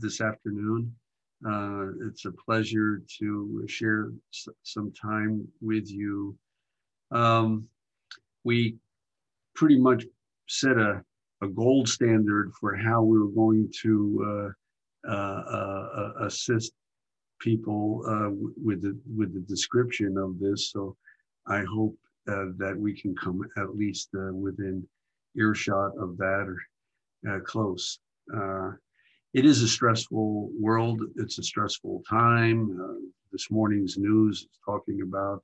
this afternoon. It's a pleasure to share some time with you. Um, we pretty much set a gold standard for how we were going to assist people with the description of this. So I hope that we can come at least within earshot of that or close. It is a stressful world. It's a stressful time. This morning's news is talking about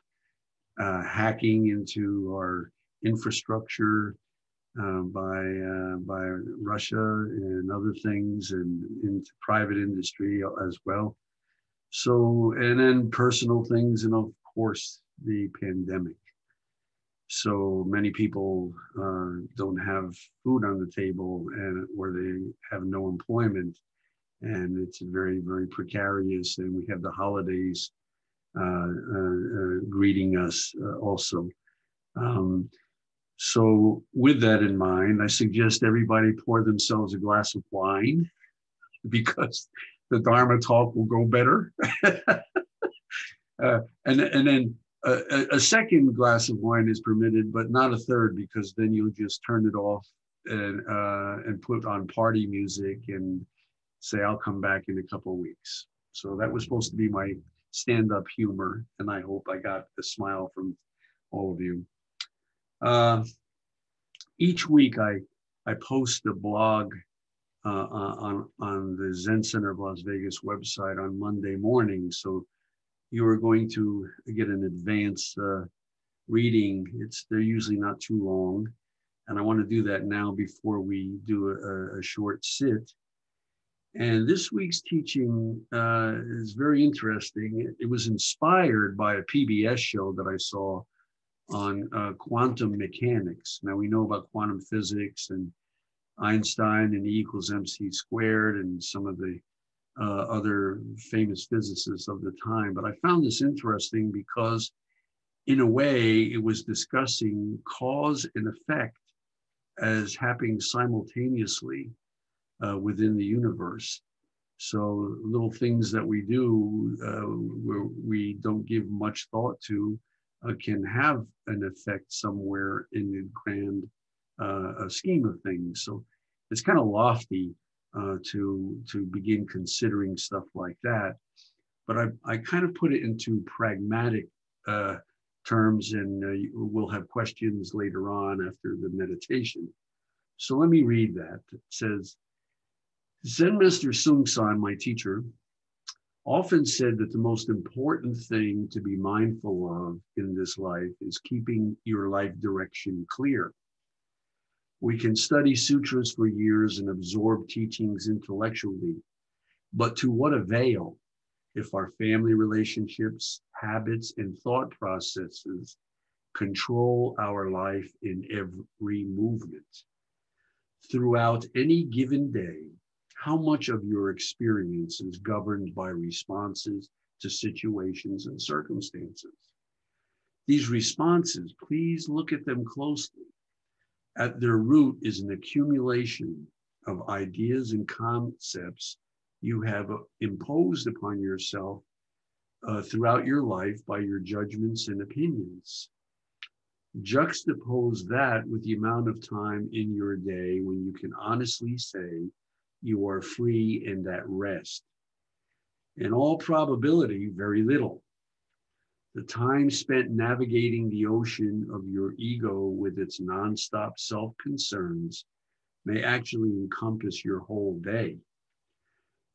hacking into our infrastructure by Russia and other things, and into private industry as well. So, and then personal things, and of course, the pandemic. So many people don't have food on the table, and or they have no employment, and it's very, very precarious. And we have the holidays greeting us also. So with that in mind, I suggest everybody pour themselves a glass of wine because the Dharma talk will go better. And then a second glass of wine is permitted, but not a third, because then you'll just turn it off and put on party music and say, I'll come back in a couple of weeks. So that was supposed to be my stand-up humor, and I hope I got a smile from all of you. Each week I post a blog on the Zen Center of Las Vegas website on Monday morning. So you are going to get an advance reading. They're usually not too long. And I want to do that now before we do a short sit. And this week's teaching is very interesting. It was inspired by a PBS show that I saw on quantum mechanics. Now we know about quantum physics and Einstein and E equals MC squared and some of the other famous physicists of the time. But I found this interesting because in a way it was discussing cause and effect as happening simultaneously within the universe. So little things that we do where we don't give much thought to can have an effect somewhere in the grand scheme of things. So it's kind of lofty to begin considering stuff like that. But I kind of put it into pragmatic terms, and we'll have questions later on after the meditation. So let me read that. It says, Zen Master Seung Sahn, my teacher, often said that the most important thing to be mindful of in this life is keeping your life direction clear. We can study sutras for years and absorb teachings intellectually, but to what avail if our family relationships, habits, and thought processes control our life in every movement? Throughout any given day, how much of your experience is governed by responses to situations and circumstances? These responses, please look at them closely. At their root is an accumulation of ideas and concepts you have imposed upon yourself throughout your life by your judgments and opinions. Juxtapose that with the amount of time in your day when you can honestly say you are free and at rest. In all probability, very little. The time spent navigating the ocean of your ego with its nonstop self-concerns may actually encompass your whole day.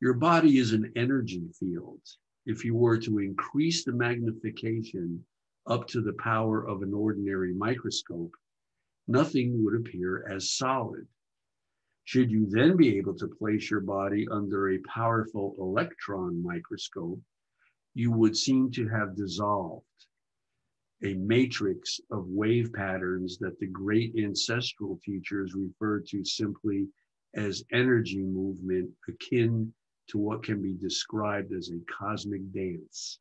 Your body is an energy field. If you were to increase the magnification up to the power of an ordinary microscope, nothing would appear as solid. Should you then be able to place your body under a powerful electron microscope, you would seem to have dissolved a matrix of wave patterns that the great ancestral teachers referred to simply as energy movement, akin to what can be described as a cosmic dance.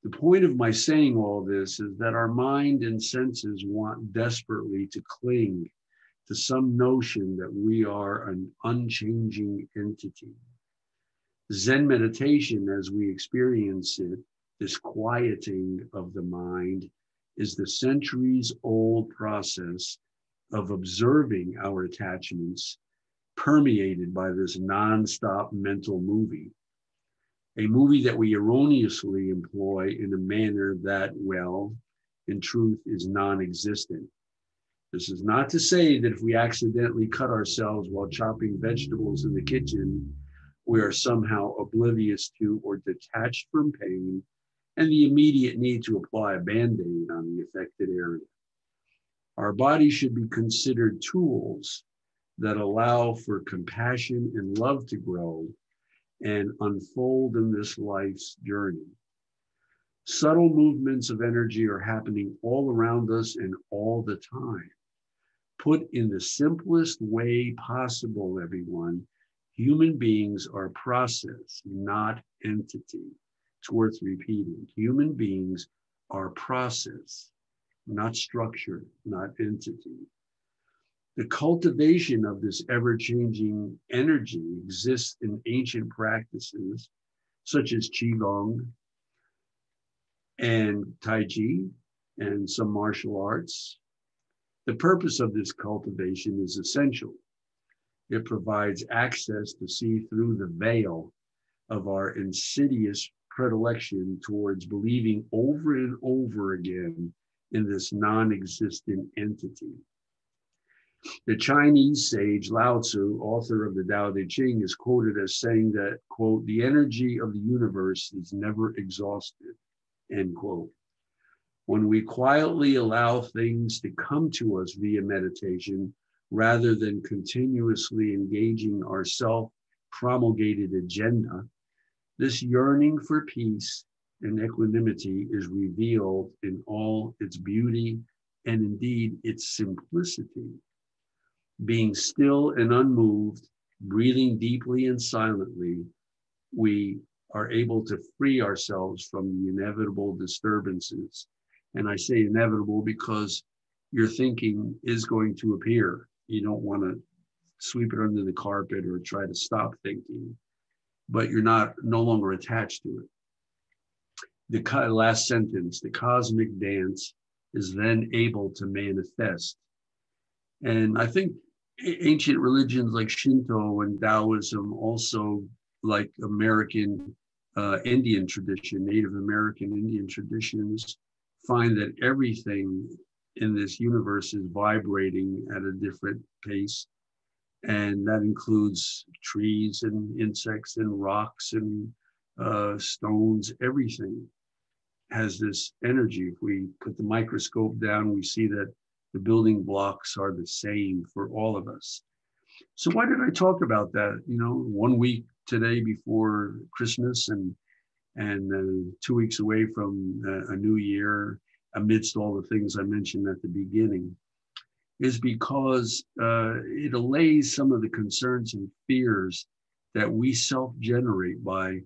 The point of my saying all this is that our mind and senses want desperately to cling to some notion that we are an unchanging entity, Zen meditation, as we experience it, this quieting of the mind, is the centuries-old process of observing our attachments permeated by this nonstop mental movie, a movie that we erroneously employ in a manner that, well, in truth, is non-existent. This is not to say that if we accidentally cut ourselves while chopping vegetables in the kitchen, we are somehow oblivious to or detached from pain and the immediate need to apply a Band-Aid on the affected area. Our bodies should be considered tools that allow for compassion and love to grow and unfold in this life's journey. Subtle movements of energy are happening all around us and all the time. Put in the simplest way possible, everyone, human beings are process, not entity. It's worth repeating. Human beings are process, not structure, not entity. The cultivation of this ever-changing energy exists in ancient practices such as Qigong and Tai Chi and some martial arts. The purpose of this cultivation is essential. It provides access to see through the veil of our insidious predilection towards believing over and over again in this non-existent entity. The Chinese sage Lao Tzu, author of the Tao Te Ching, is quoted as saying that, quote, the energy of the universe is never exhausted, end quote. When we quietly allow things to come to us via meditation, rather than continuously engaging our self-promulgated agenda, this yearning for peace and equanimity is revealed in all its beauty and indeed its simplicity. Being still and unmoved, breathing deeply and silently, we are able to free ourselves from the inevitable disturbances. And I say inevitable because your thinking is going to appear. You don't want to sweep it under the carpet or try to stop thinking, but you're no longer attached to it. The last sentence, the cosmic dance is then able to manifest. And I think ancient religions like Shinto and Taoism, also like American Indian tradition, Native American Indian traditions, find that everything in this universe is vibrating at a different pace. And that includes trees and insects and rocks and stones. Everything has this energy. If we put the microscope down, we see that the building blocks are the same for all of us. So why did I talk about that? 1 week today before Christmas and 2 weeks away from a new year, amidst all the things I mentioned at the beginning, is because it allays some of the concerns and fears that we self-generate by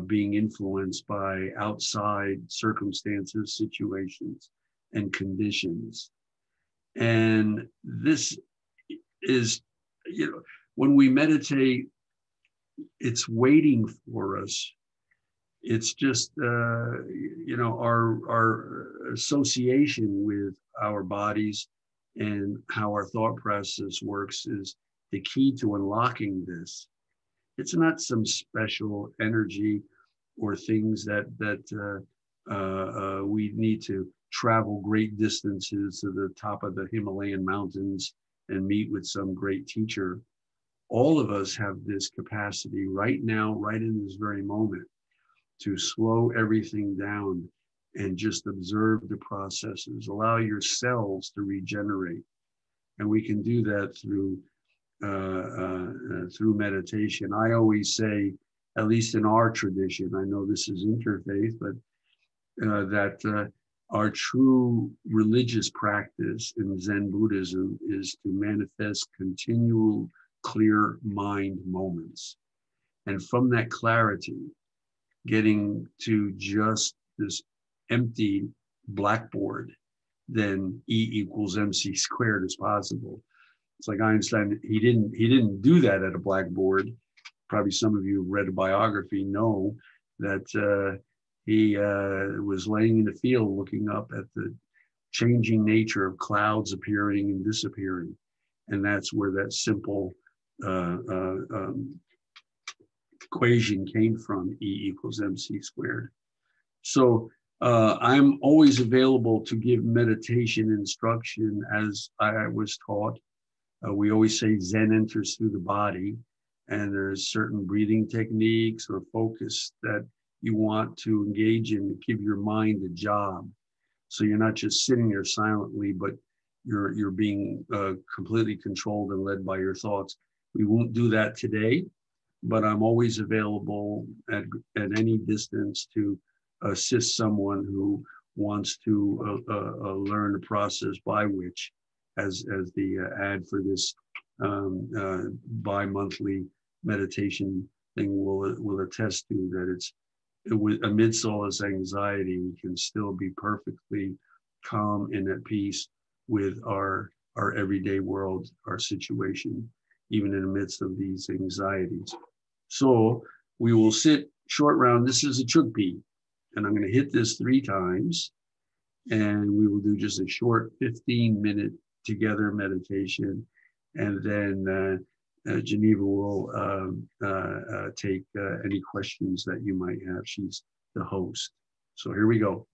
being influenced by outside circumstances, situations, and conditions. And this is, when we meditate, it's waiting for us. It's just, our association with our bodies and how our thought process works is the key to unlocking this. It's not some special energy or things that we need to travel great distances to the top of the Himalayan mountains and meet with some great teacher. All of us have this capacity right now, right in this very moment, to slow everything down and just observe the processes. Allow your cells to regenerate. And we can do that through meditation. I always say, at least in our tradition, I know this is interfaith, but that our true religious practice in Zen Buddhism is to manifest continual clear mind moments. And from that clarity, getting to just this empty blackboard, then E equals MC squared is possible. It's like Einstein, he didn't do that at a blackboard. probably some of you read a biography know that he was laying in the field looking up at the changing nature of clouds appearing and disappearing. And that's where that simple equation came from, E equals MC squared. So I'm always available to give meditation instruction as I was taught. We always say Zen enters through the body, and there's certain breathing techniques or focus that you want to engage in to give your mind a job. So you're not just sitting there silently, but you're being completely controlled and led by your thoughts. We won't do that today, but I'm always available at any distance to assist someone who wants to learn the process by which, as the ad for this bi-monthly meditation thing will attest to, that amidst all this anxiety, we can still be perfectly calm and at peace with our everyday world, our situation, even in the midst of these anxieties. So we will sit short round. This is a Chukpi, and I'm going to hit this 3 times, and we will do just a short 15-minute together meditation, and then Geneva will take any questions that you might have. She's the host. So here we go.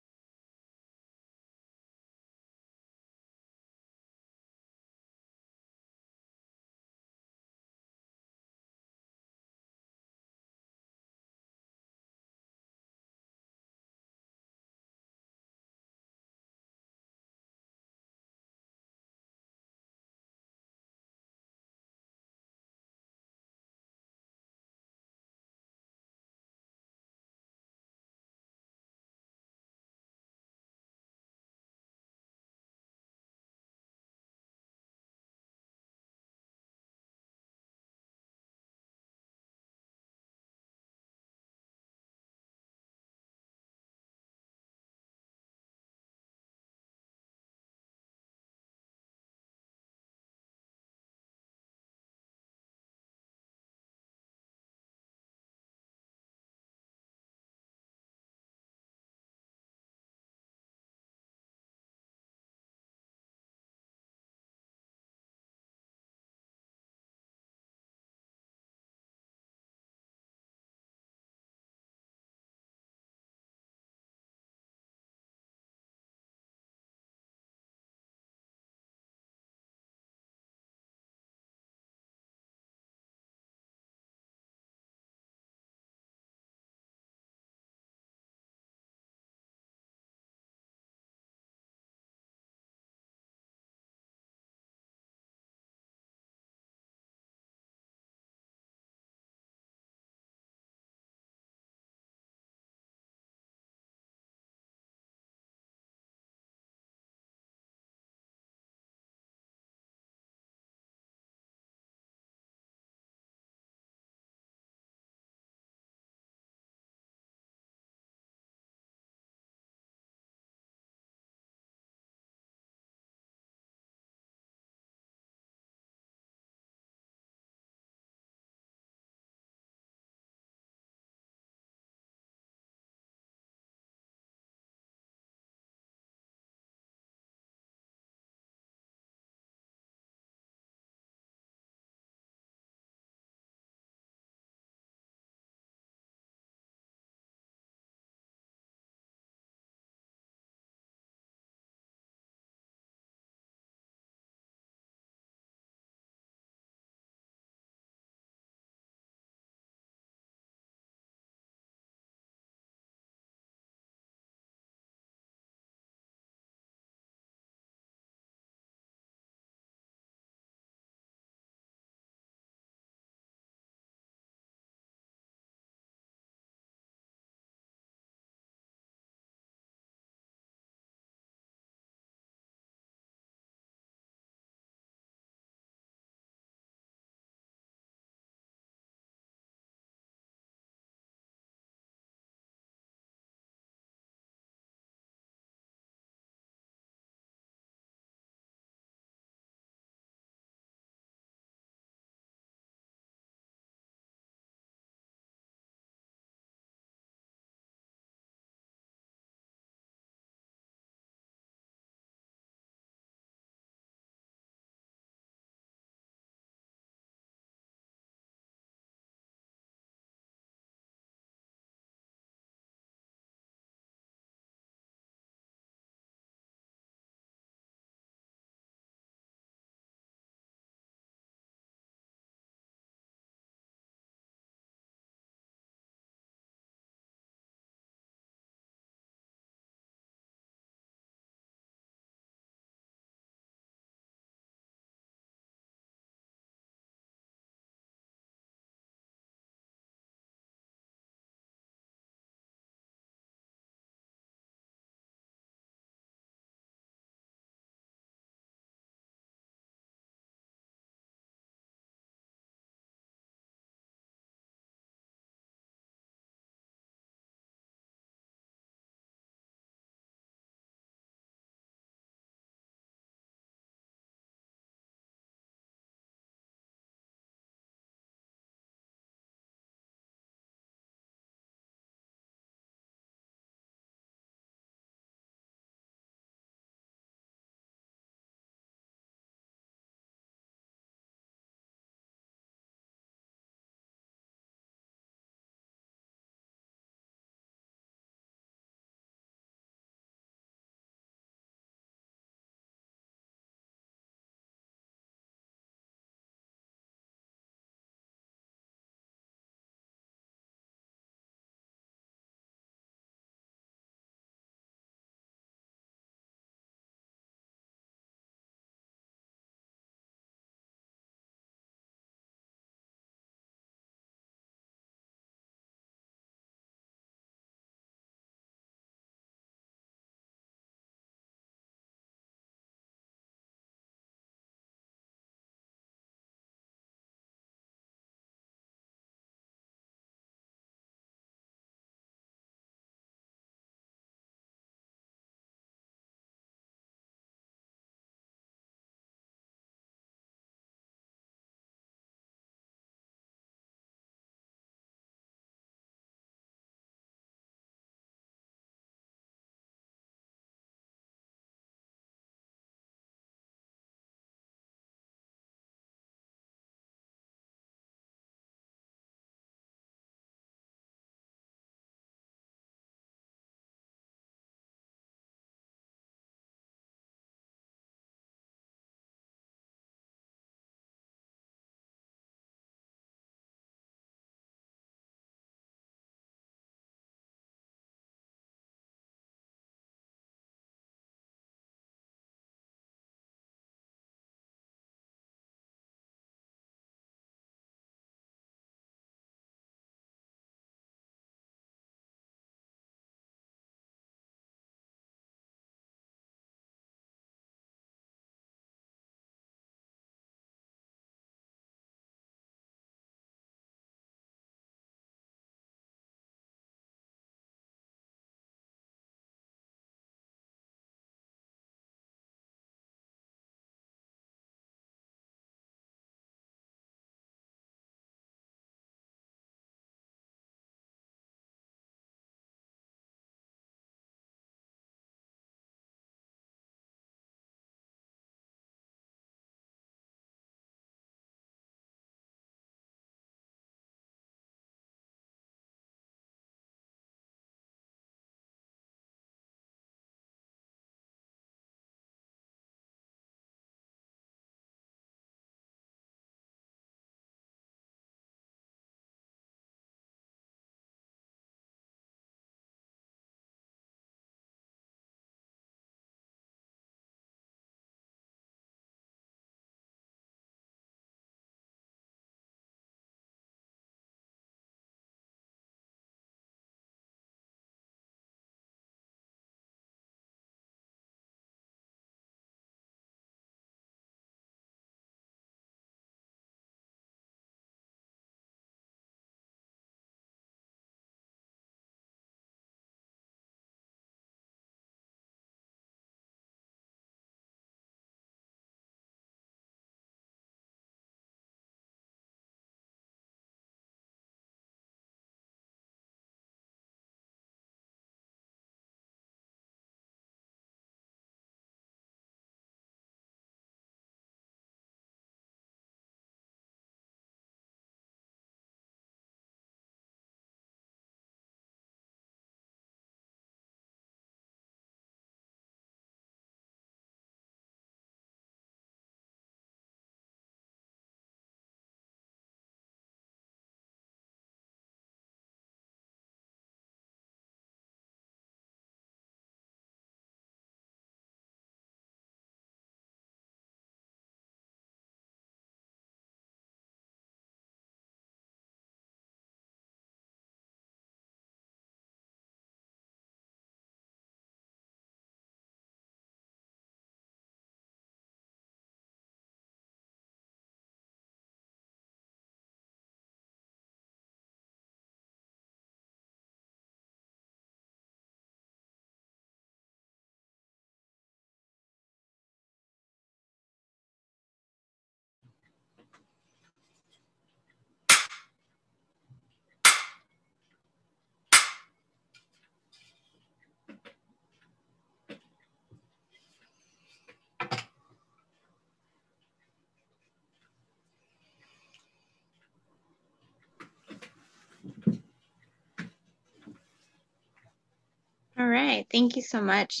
right. Thank you so much.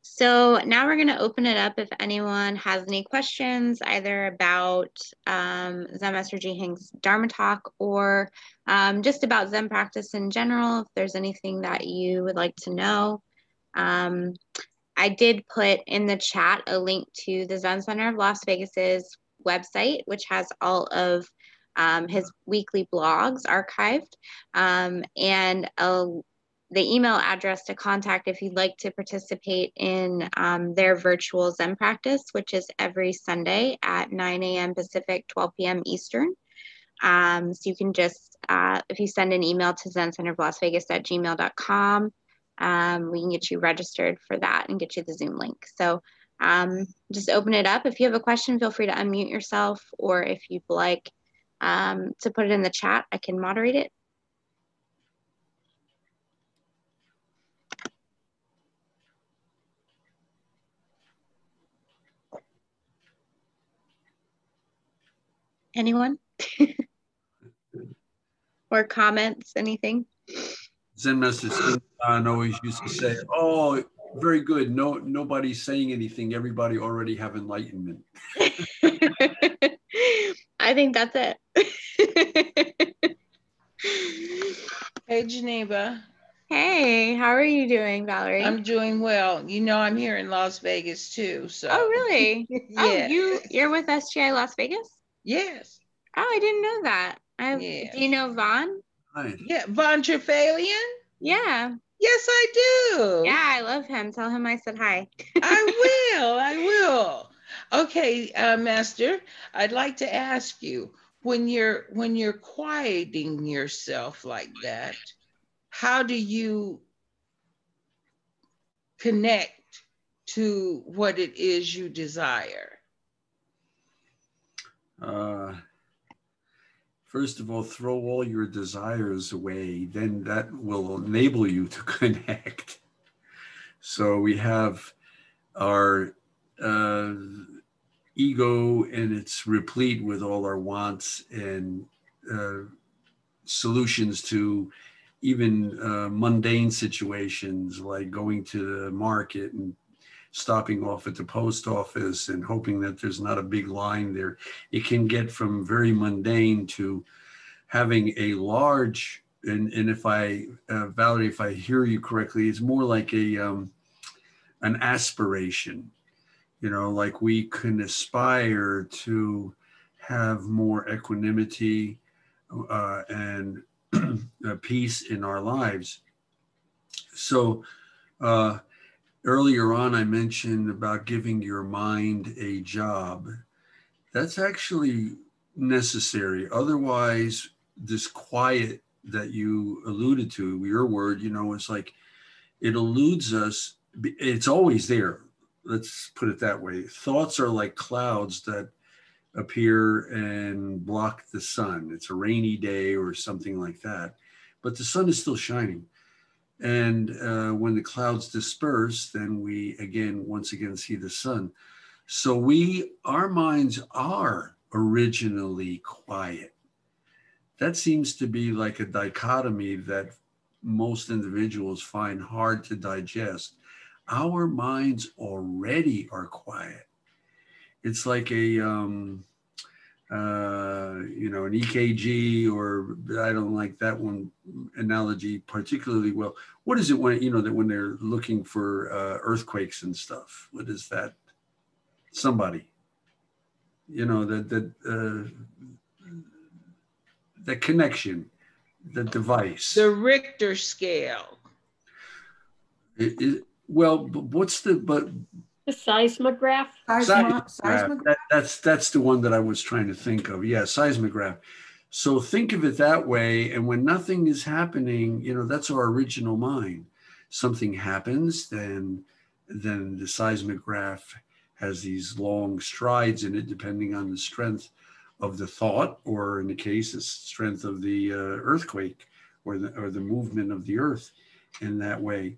So now we're going to open it up if anyone has any questions, either about Zen Master Ji Heng's Dharma talk or just about Zen practice in general. If there's anything that you would like to know. I did put in the chat a link to the Zen Center of Las Vegas's website, which has all of his weekly blogs archived, and the email address to contact if you'd like to participate in their virtual Zen practice, which is every Sunday at 9 a.m. Pacific, 12 p.m. Eastern. So you can just, if you send an email to zencenteroflasvegas@gmail.com, we can get you registered for that and get you the Zoom link. So just open it up. If you have a question, feel free to unmute yourself, or if you'd like to put it in the chat, I can moderate it. Anyone? Or comments, anything? Zen Master Shinran always used to say, "Oh, very good. Nobody's saying anything. Everybody already have enlightenment." I think that's it. Hey, Geneva. Hey, how are you doing, Valerie? I'm doing well. You know, I'm here in Las Vegas too. So. Oh, really? Yeah. Oh, you're with SGI Las Vegas? Yes. Oh, I didn't know that. Yeah. Do you know Vaughn? Right. Yeah, Von Trefalian? Yeah. Yes, I do. Yeah, I love him. Tell him I said hi. I will. Okay, Master, I'd like to ask you, when you're quieting yourself like that, how do you connect to what it is you desire? First of all, throw all your desires away. Then that will enable you to connect. So we have our ego, and it's replete with all our wants and solutions to even mundane situations like going to the market and stopping off at the post office and hoping that there's not a big line there. It can get from very mundane to having a large, and if I, Valerie, if I hear you correctly, it's more like an aspiration, you know, like we can aspire to have more equanimity and peace in our lives. So earlier on, I mentioned about giving your mind a job. That's actually necessary. Otherwise, this quiet that you alluded to, your word, you know, it's like it eludes us. It's always there. Let's put it that way. Thoughts are like clouds that appear and block the sun. It's a rainy day or something like that, but the sun is still shining. And when the clouds disperse, then we once again see the sun. So our minds are originally quiet. That seems to be like a dichotomy that most individuals find hard to digest. Our minds already are quiet. It's like an EKG, or I don't like that one analogy particularly well. What is it when, that when they're looking for earthquakes and stuff? What is that? Somebody, that connection, the device. The Richter scale. Well, what's the seismograph? Seismograph. That's the one that I was trying to think of. Yeah, seismograph. So think of it that way. And when nothing is happening, that's our original mind. Something happens, then the seismograph has these long strides in it, depending on the strength of the thought, or in the case, the strength of the earthquake or the movement of the earth in that way.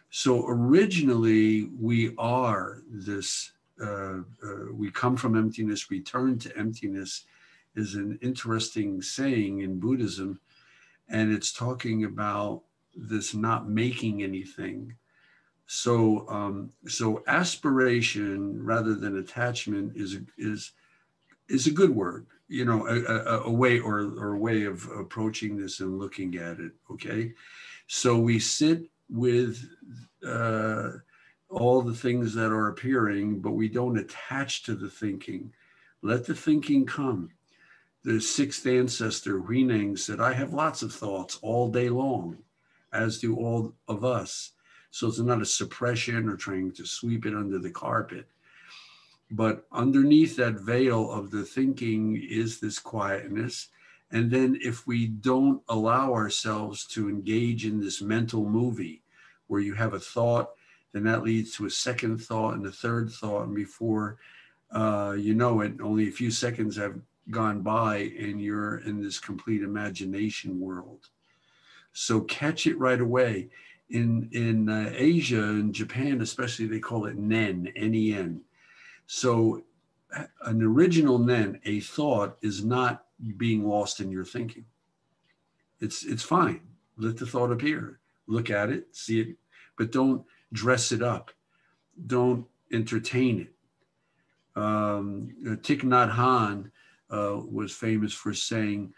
So originally, we are this, we come from emptiness, return to emptiness is an interesting saying in Buddhism. And it's talking about this not making anything. So so aspiration rather than attachment is a good word, you know, a way or a way of approaching this and looking at it. Okay, so we sit with all the things that are appearing, but we don't attach to the thinking. Let the thinking come. The sixth ancestor, Huineng, said, I have lots of thoughts all day long, as do all of us. So it's not a suppression or trying to sweep it under the carpet. But underneath that veil of the thinking is this quietness. And then if we don't allow ourselves to engage in this mental movie where you have a thought, then that leads to a second thought and a third thought. And before you know it, only a few seconds have gone by and you're in this complete imagination world. So catch it right away. In Asia and Japan especially, they call it Nen, N-E-N. So an original Nen, a thought, is not being lost in your thinking. It's fine. Let the thought appear. Look at it, see it, but don't dress it up. Don't entertain it. Thich Nhat Hanh was famous for saying,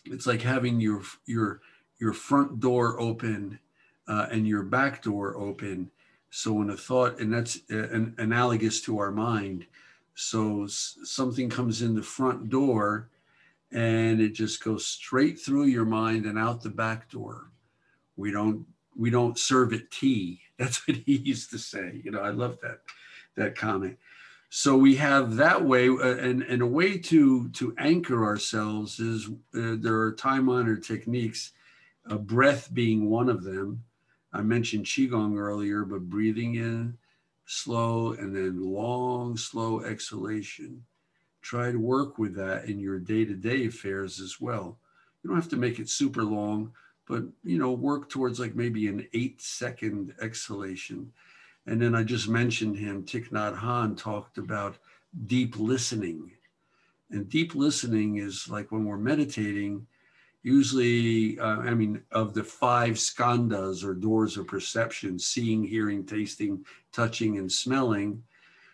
it's like having your front door open and your back door open. So when a thought, and that's analogous to our mind. So something comes in the front door and it just goes straight through your mind and out the back door. We don't serve it tea. That's what he used to say. You know, I love that comment. So we have that way, and a way to anchor ourselves is there are time-honored techniques, breath being one of them. I mentioned Qigong earlier, but breathing in slow and then long, slow exhalation. Try to work with that in your day-to-day affairs as well. You don't have to make it super long, but you know, work towards like maybe an 8-second exhalation. And then I just mentioned him, Thich Nhat Hanh talked about deep listening. And deep listening is like when we're meditating, usually, of the 5 skandhas or doors of perception, seeing, hearing, tasting, touching, and smelling,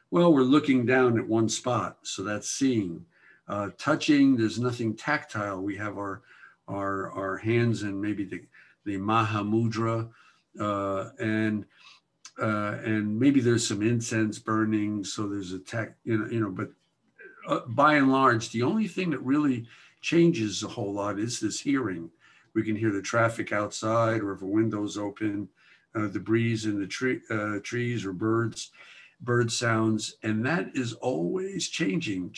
well, we're looking down at one spot. So that's seeing. Touching, there's nothing tactile. We have our hands in maybe the Mahamudra, and maybe there's some incense burning. So there's a but by and large, the only thing that really changes a whole lot is this hearing. We can hear the traffic outside, or if a window's open, the breeze in the trees or bird sounds, and that is always changing.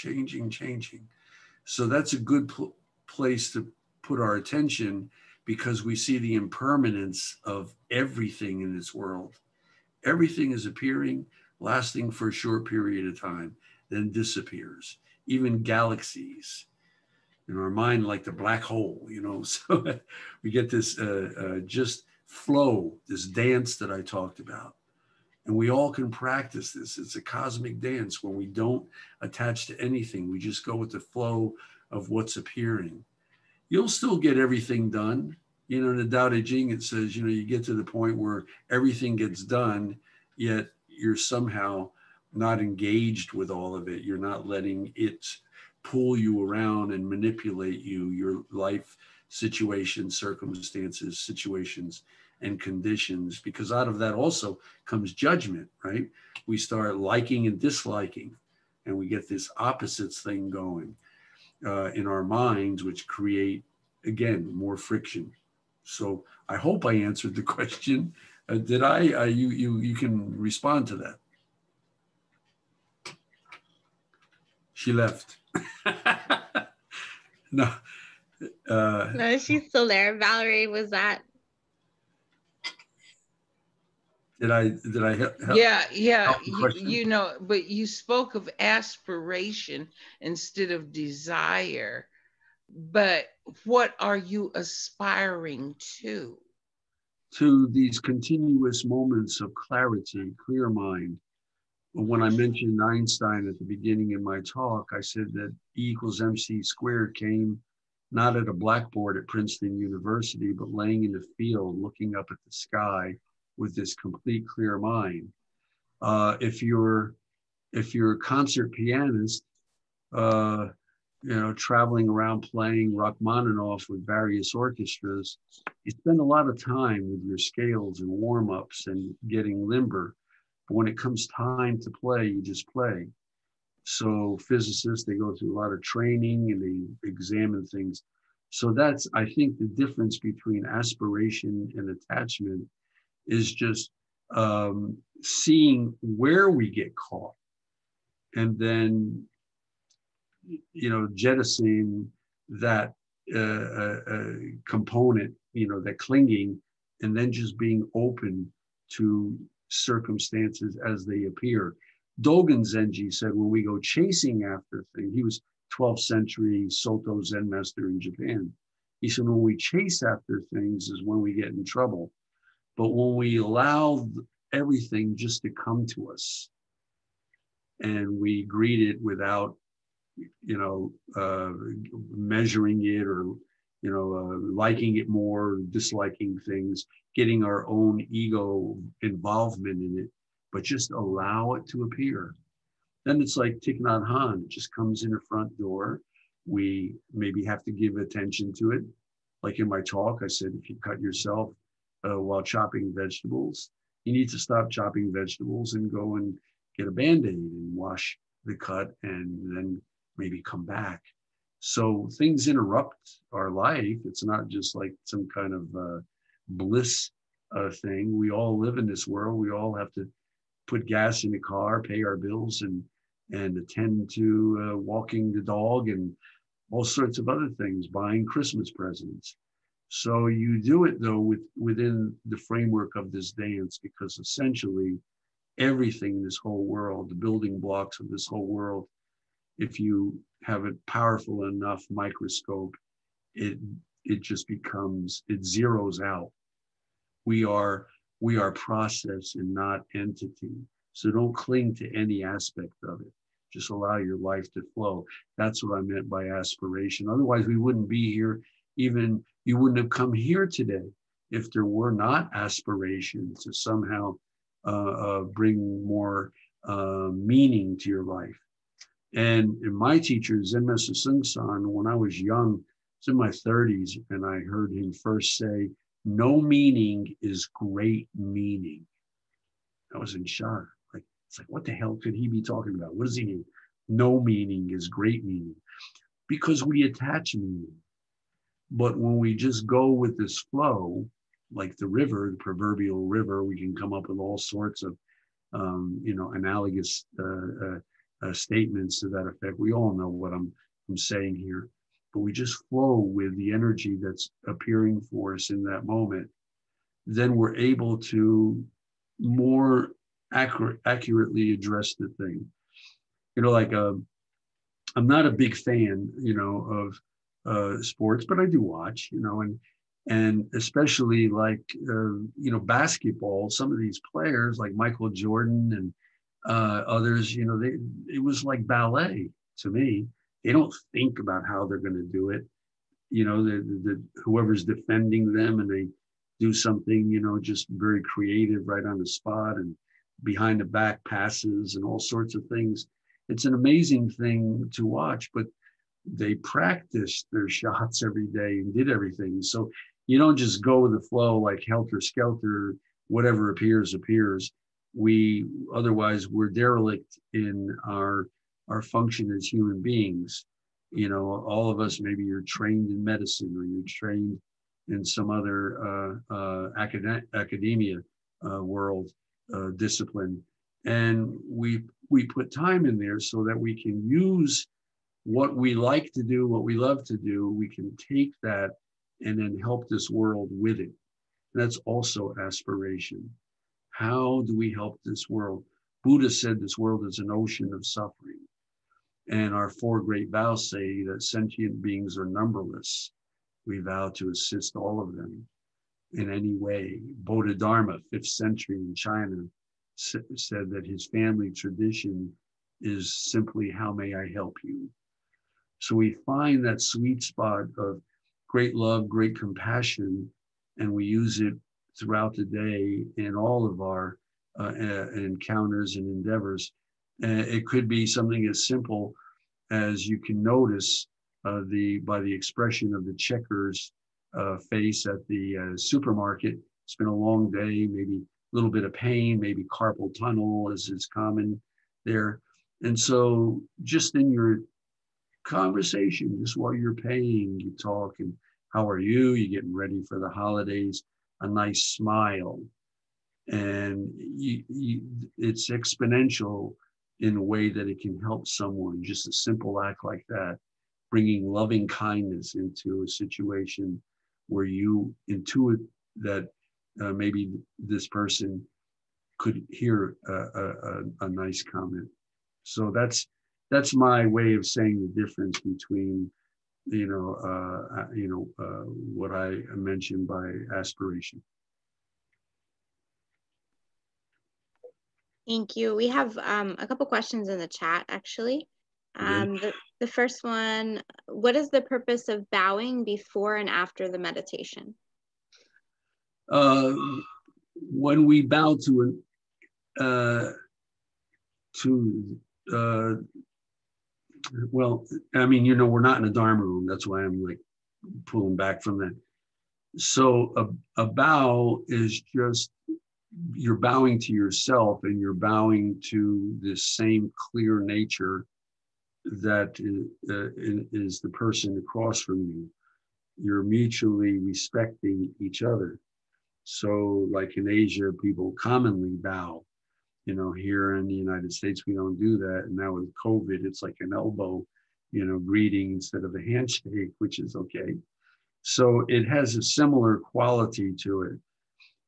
So that's a good place to put our attention, because we see the impermanence of everything in this world. Everything is appearing, lasting for a short period of time, then disappears. Even galaxies in our mind, like the black hole, you know. So we get this just flow, this dance that I talked about. And we all can practice this. It's a cosmic dance when we don't attach to anything. We just go with the flow of what's appearing. You'll still get everything done. You know, in the Tao Te Ching, it says, you know, you get to the point where everything gets done, yet you're somehow not engaged with all of it. You're not letting it pull you around and manipulate you, your life situations, circumstances, situations, and conditions, because out of that also comes judgment, right? We start liking and disliking, and we get this opposites thing going in our minds, which create, again, more friction. So I hope I answered the question. Did I? You can respond to that. She left. No. No, she's still there. Valerie, was that? Did I help? Yeah. Help You know, but you spoke of aspiration instead of desire. But what are you aspiring to? To these continuous moments of clarity, clear mind. When I mentioned Einstein at the beginning in my talk, I said that E = MC² came not at a blackboard at Princeton University, but laying in the field, looking up at the sky with this complete clear mind. If you're a concert pianist, traveling around playing Rachmaninoff with various orchestras, you spend a lot of time with your scales and warm-ups and getting limber. But when it comes time to play, you just play. So physicists, they go through a lot of training and they examine things. So that's, I think, the difference between aspiration and attachment is just seeing where we get caught, and then, jettisoning that component, that clinging, and then just being open to circumstances as they appear. Dogen Zenji said, when we go chasing after things, he was 12th century Soto Zen master in Japan. He said, when we chase after things is when we get in trouble. But when we allow everything just to come to us and we greet it without, measuring it or, liking it more, disliking things, getting our own ego involvement in it, but just allow it to appear. Then it's like Thich Nhat Hanh, it just comes in the front door. We maybe have to give attention to it. Like in my talk, I said, if you cut yourself while chopping vegetables, you need to stop chopping vegetables and go and get a Band-Aid and wash the cut and then maybe come back. So things interrupt our life. It's not just like some kind of bliss thing. We all live in this world. We all have to put gas in the car, pay our bills, and attend to walking the dog and all sorts of other things, buying Christmas presents. So you do it though within the framework of this dance, because essentially everything in this whole world, the building blocks of this whole world, if you have a powerful enough microscope, it just becomes, it zeroes out. We are process and not entity. So don't cling to any aspect of it. Just allow your life to flow. That's what I meant by aspiration. Otherwise, we wouldn't be here. Even you wouldn't have come here today if there were not aspiration to somehow bring more meaning to your life. And in my teacher, Zen Master Seung Sahn, when I was young, I was in my 30s, and I heard him first say, "No meaning is great meaning." I was in shock. It's like, what the hell could he be talking about? What does he mean? No meaning is great meaning. Because we attach meaning. But when we just go with this flow, like the river, the proverbial river, we can come up with all sorts of, analogous statements to that effect. We all know what I'm saying here. But we just flow with the energy that's appearing for us in that moment. Then we're able to more accurately address the thing. I'm not a big fan, of sports, but I do watch, and especially like, basketball, some of these players like Michael Jordan and others, it was like ballet to me. They don't think about how they're going to do it. Whoever's defending them, and they do something, just very creative right on the spot, and behind the back passes and all sorts of things. It's an amazing thing to watch, but they practiced their shots every day and did everything. So you don't just go with the flow like helter skelter, whatever appears. Otherwise we're derelict in our function as human beings. All of us, maybe you're trained in medicine or you're trained in some other academia world discipline. And we put time in there so that we can use what we like to do, what we love to do. We can take that and then help this world with it. And that's also aspiration. How do we help this world? Buddha said this world is an ocean of suffering. And our four great vows say that sentient beings are numberless. We vow to assist all of them in any way. Bodhidharma, 5th century in China, said that his family tradition is simply, how may I help you? So we find that sweet spot of great love, great compassion, and we use it throughout the day in all of our encounters and endeavors. It could be something as simple as you can notice by the expression of the checker's face at the supermarket. It's been a long day, maybe a little bit of pain, maybe carpal tunnel as is common there. And so just in your conversation, just while you're paying, you talk, and how are you? You're getting ready for the holidays, a nice smile. And it's exponential in a way that it can help someone, just a simple act like that, bringing loving kindness into a situation where you intuit that maybe this person could hear a nice comment. So that's my way of saying the difference between, what I mentioned by aspiration. Thank you. We have a couple questions in the chat, actually. The first one, what is the purpose of bowing before and after the meditation? When we bow well, I mean, we're not in a Dharma room. That's why I'm like pulling back from that. So a bow is just, you're bowing to yourself, and you're bowing to this same clear nature that is the person across from you. You're mutually respecting each other. So like in Asia, people commonly bow. Here in the United States, we don't do that. And now with COVID, it's like an elbow, greeting instead of a handshake, which is okay. So it has a similar quality to it.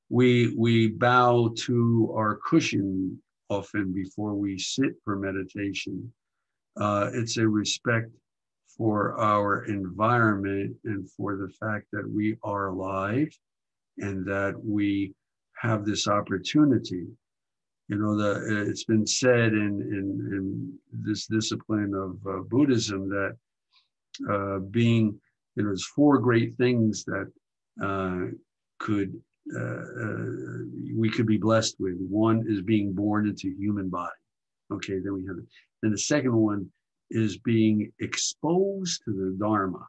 We bow to our cushion often before we sit for meditation. It's a respect for our environment and for the fact that we are alive and that we have this opportunity. It's been said in this discipline of Buddhism that being, there's four great things that we could be blessed with. One is being born into a human body. Okay, then we have it. Then the second one is being exposed to the Dharma,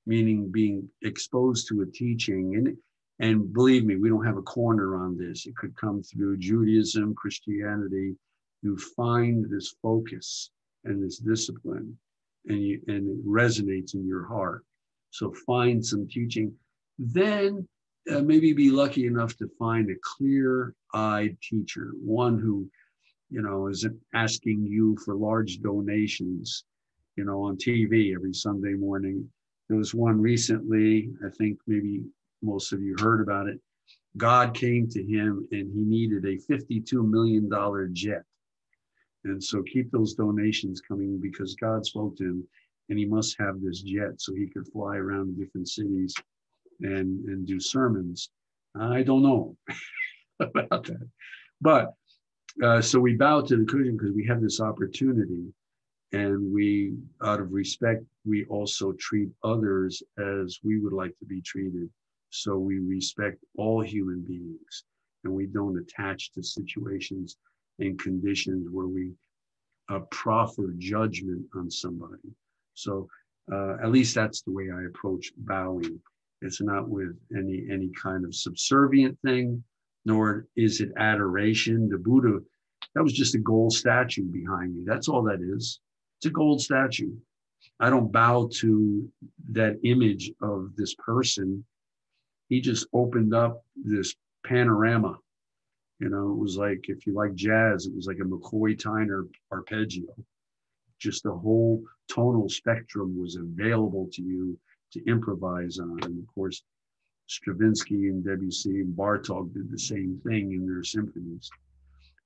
meaning being exposed to a teaching. And believe me, we don't have a corner on this. It could come through Judaism, Christianity. You find this focus and this discipline, and it resonates in your heart. So find some teaching. Then maybe be lucky enough to find a clear-eyed teacher, one who, isn't asking you for large donations, on TV every Sunday morning. There was one recently, I think maybe most of you heard about it. God came to him and he needed a $52 million jet. And so keep those donations coming, because God spoke to him and he must have this jet so he could fly around different cities and do sermons. I don't know about that. But so we bow to the cushion because we have this opportunity, and we, out of respect, we also treat others as we would like to be treated. So we respect all human beings, and we don't attach to situations and conditions where we proffer judgment on somebody. So at least that's the way I approach bowing. It's not with any kind of subservient thing, nor is it adoration. The Buddha, that was just a gold statue behind me. That's all that is. It's a gold statue. I don't bow to that image of this person. He just opened up this panorama. It was like, if you like jazz, it was like a McCoy Tyner arpeggio. Just the whole tonal spectrum was available to you to improvise on. And of course, Stravinsky and Debussy and Bartók did the same thing in their symphonies.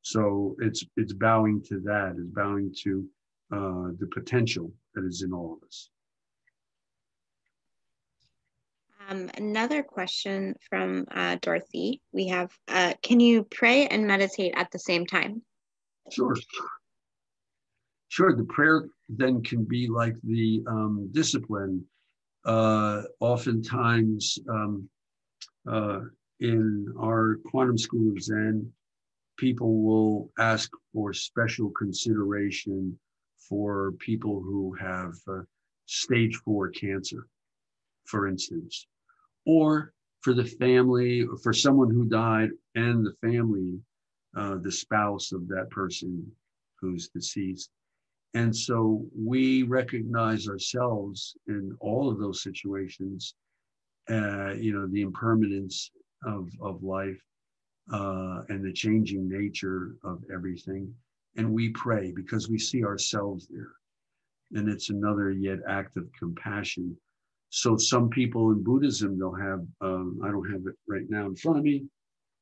So it's bowing to that, it's bowing to the potential that is in all of us. Another question from Dorothy. We have, can you pray and meditate at the same time? Sure. Sure, the prayer then can be like the discipline. Oftentimes in our quantum school of Zen, people will ask for special consideration for people who have stage 4 cancer, for instance, or for the family, for someone who died and the family, the spouse of that person who's deceased. And so we recognize ourselves in all of those situations, the impermanence of life and the changing nature of everything. And we pray because we see ourselves there. And it's another yet act of compassion. So some people in Buddhism, they'll have, I don't have it right now in front of me.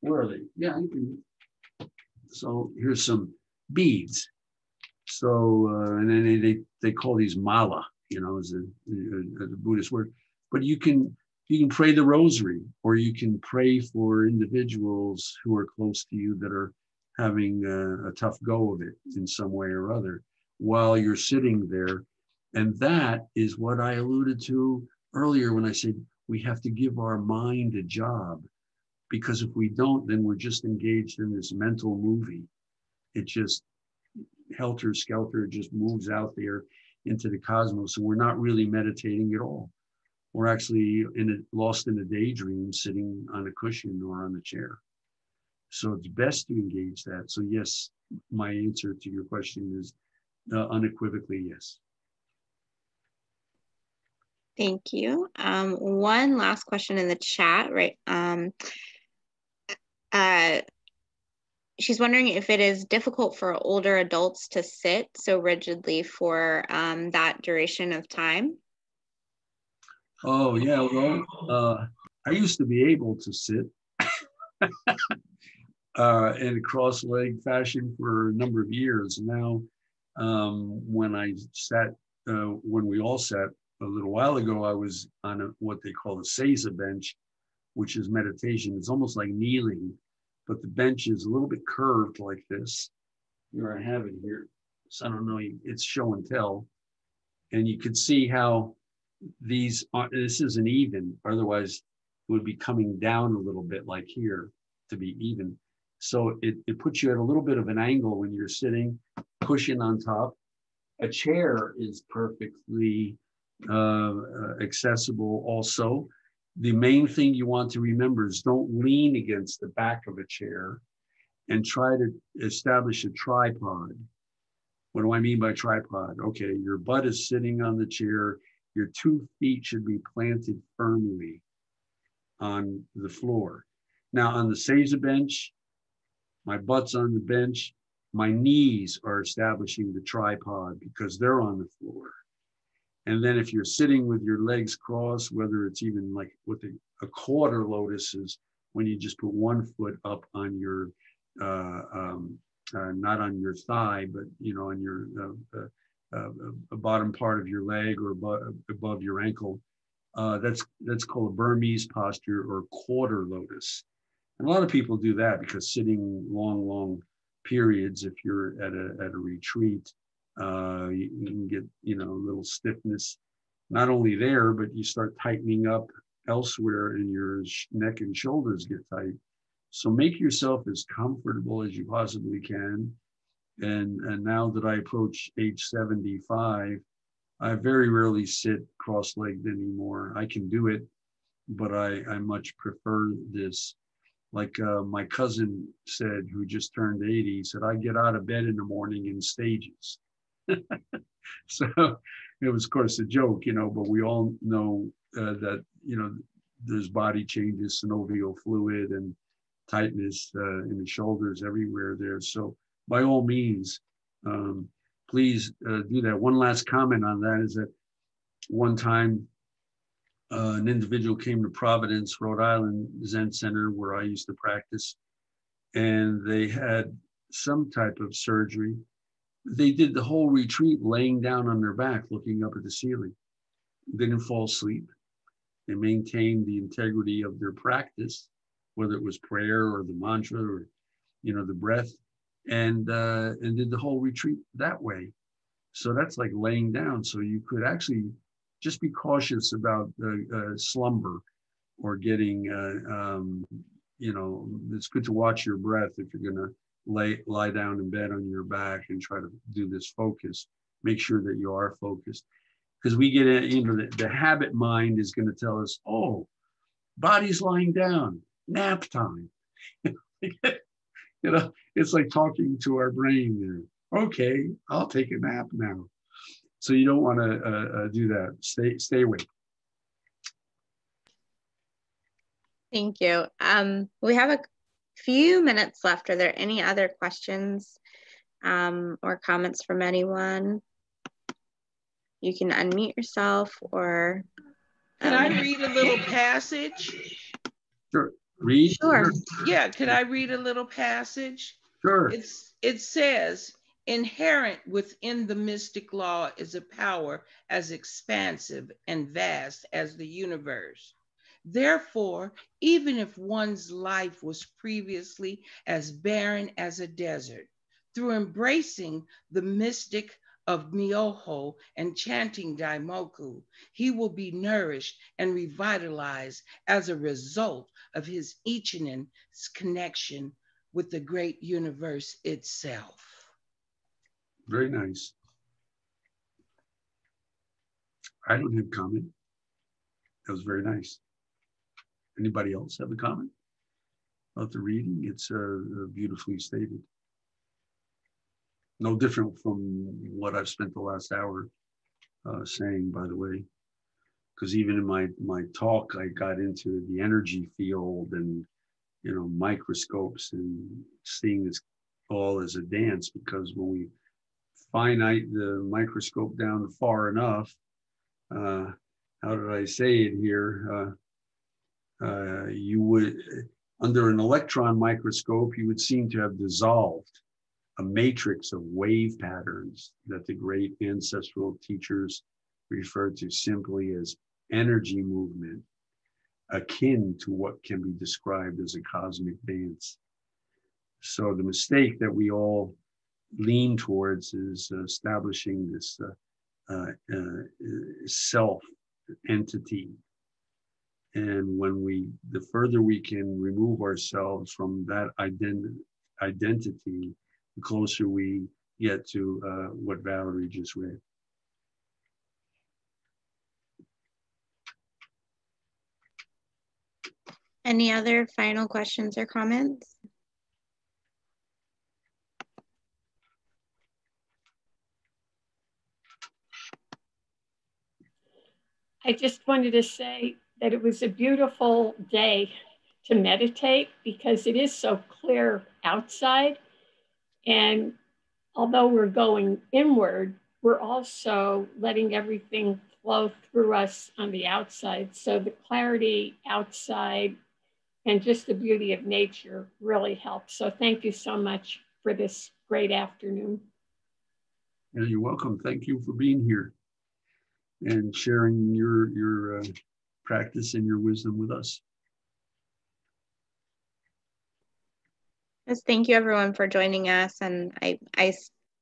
Where are they? Yeah, you can. So here's some beads. So, and then they call these mala, as a Buddhist word. But you can pray the rosary, or you can pray for individuals who are close to you that are having a tough go of it in some way or other while you're sitting there. And that is what I alluded to earlier when I said we have to give our mind a job, because if we don't, then we're just engaged in this mental movie. It just helter skelter, just moves out there into the cosmos, and we're not really meditating at all. We're actually lost in a daydream, sitting on a cushion or on a chair. So it's best to engage that. So yes, my answer to your question is unequivocally yes. Thank you. One last question in the chat, right? She's wondering if it is difficult for older adults to sit so rigidly for that duration of time. Oh yeah, well, I used to be able to sit in a cross-leg fashion for a number of years. Now, when I sat, when we all sat a little while ago, I was on what they call a seiza bench, which is meditation. It's almost like kneeling, but the bench is a little bit curved like this. Here I have it here. So I don't know, it's show and tell. And you could see how this isn't even, otherwise it would be coming down a little bit like here to be even. So it puts you at a little bit of an angle when you're sitting, cushion on top. A chair is perfectly accessible also. The main thing you want to remember is don't lean against the back of a chair, and try to establish a tripod. What do I mean by tripod? Okay, your butt is sitting on the chair. Your 2 feet should be planted firmly on the floor. Now on the seiza bench, my butt's on the bench. My knees are establishing the tripod because they're on the floor. And then if you're sitting with your legs crossed, whether it's even like with a quarter lotus is when you just put 1 foot up on your, not on your thigh, but on your bottom part of your leg or above your ankle. That's called a Burmese posture or quarter lotus. And a lot of people do that because sitting long periods, if you're at a retreat, you can get a little stiffness, not only there, but you start tightening up elsewhere, and your neck and shoulders get tight. So make yourself as comfortable as you possibly can. And now that I approach age 75, I very rarely sit cross-legged anymore. I can do it, but I much prefer this. Like my cousin said, who just turned 80, he said, I get out of bed in the morning in stages. So it was, of course, a joke, but we all know that, there's body changes, synovial fluid and tightness in the shoulders everywhere there. So by all means, please do that. One last comment on that is that one time an individual came to Providence, Rhode Island Zen Center, where I used to practice, and they had some type of surgery. They did the whole retreat laying down on their back, looking up at the ceiling. They didn't fall asleep. They maintained the integrity of their practice, whether it was prayer or the mantra or, the breath, and did the whole retreat that way. So that's like laying down. So you could actually just be cautious about slumber or getting, you know, it's good to watch your breath if you're going to lie down in bed on your back and try to do this focus. Make sure that you are focused, because we get it, you know, the habit mind is going to tell us, oh, body's lying down, nap time. You know, it's like talking to our brain there. Okay, I'll take a nap now. So you don't want to do that. Stay awake. Thank you. We have a few minutes left. Are there any other questions or comments from anyone? You can unmute yourself or. Can I read a little passage? Sure. Read. Sure. Yeah, could I read a little passage? Sure. It says, inherent within the mystic law is a power as expansive and vast as the universe. Therefore, even if one's life was previously as barren as a desert, through embracing the mystic of Myoho and chanting Daimoku, he will be nourished and revitalized as a result of his Ichinin's connection with the great universe itself. Very nice. I don't have comment. That was very nice. Anybody else have a comment about the reading? It's beautifully stated. No different from what I've spent the last hour saying, by the way, because even in my talk, I got into the energy field and, you know, microscopes and seeing this all as a dance, because when we finite the microscope down far enough, how did I say it here? You would, under an electron microscope, you would seem to have dissolved a matrix of wave patterns that the great ancestral teachers referred to simply as energy movement, akin to what can be described as a cosmic dance. So the mistake that we all lean towards is establishing this self entity. And when the further we can remove ourselves from that identity, the closer we get to what Valerie just read. Any other final questions or comments? I just wanted to say that it was a beautiful day to meditate because it is so clear outside. And although we're going inward, we're also letting everything flow through us on the outside. So the clarity outside and just the beauty of nature really helps. So thank you so much for this great afternoon. And you're welcome. Thank you for being here and sharing your practice and your wisdom with us. Yes, thank you everyone for joining us, and I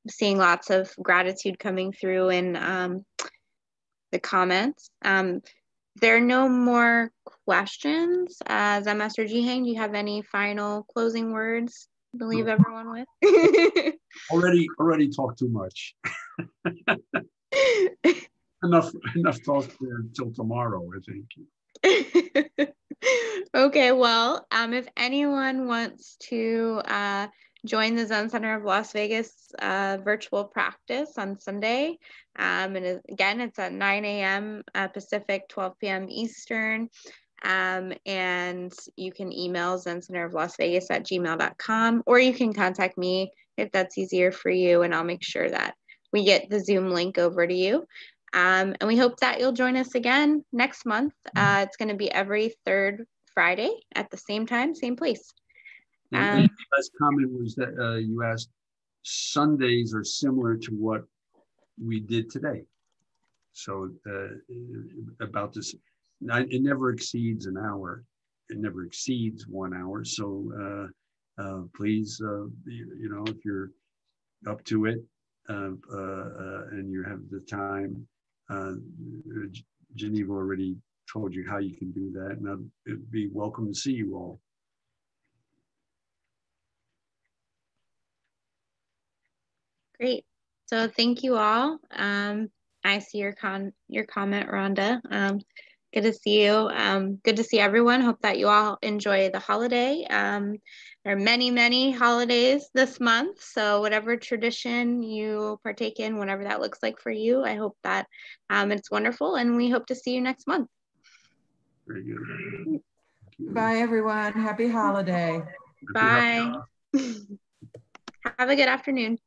seeing lots of gratitude coming through in the comments. There are no more questions. Zen Master Jihang, do you have any final closing words to leave everyone with? already talked too much. enough talk until tomorrow, I think. Okay, well, if anyone wants to join the Zen Center of Las Vegas virtual practice on Sunday, and again, it's at 9 a.m. Pacific, 12 p.m. Eastern, and you can email zencenteroflasvegas@gmail.com, or you can contact me if that's easier for you, and I'll make sure that we get the Zoom link over to you. And we hope that you'll join us again next month. It's going to be every third Friday at the same time, same place. The last comment was that you asked, Sundays are similar to what we did today. So about this, it never exceeds an hour. It never exceeds 1 hour. So please, you know, if you're up to it, and you have the time, Geneva already told you how you can do that, and it'd be welcome to see you all. Great. So thank you all. I see your comment, Rhonda. Good to see you. Good to see everyone. Hope that you all enjoy the holiday. There are many, many holidays this month. So whatever tradition you partake in, whatever that looks like for you, I hope that it's wonderful. And we hope to see you next month. Very good. Bye, everyone. Happy holiday. Bye. Have a good afternoon.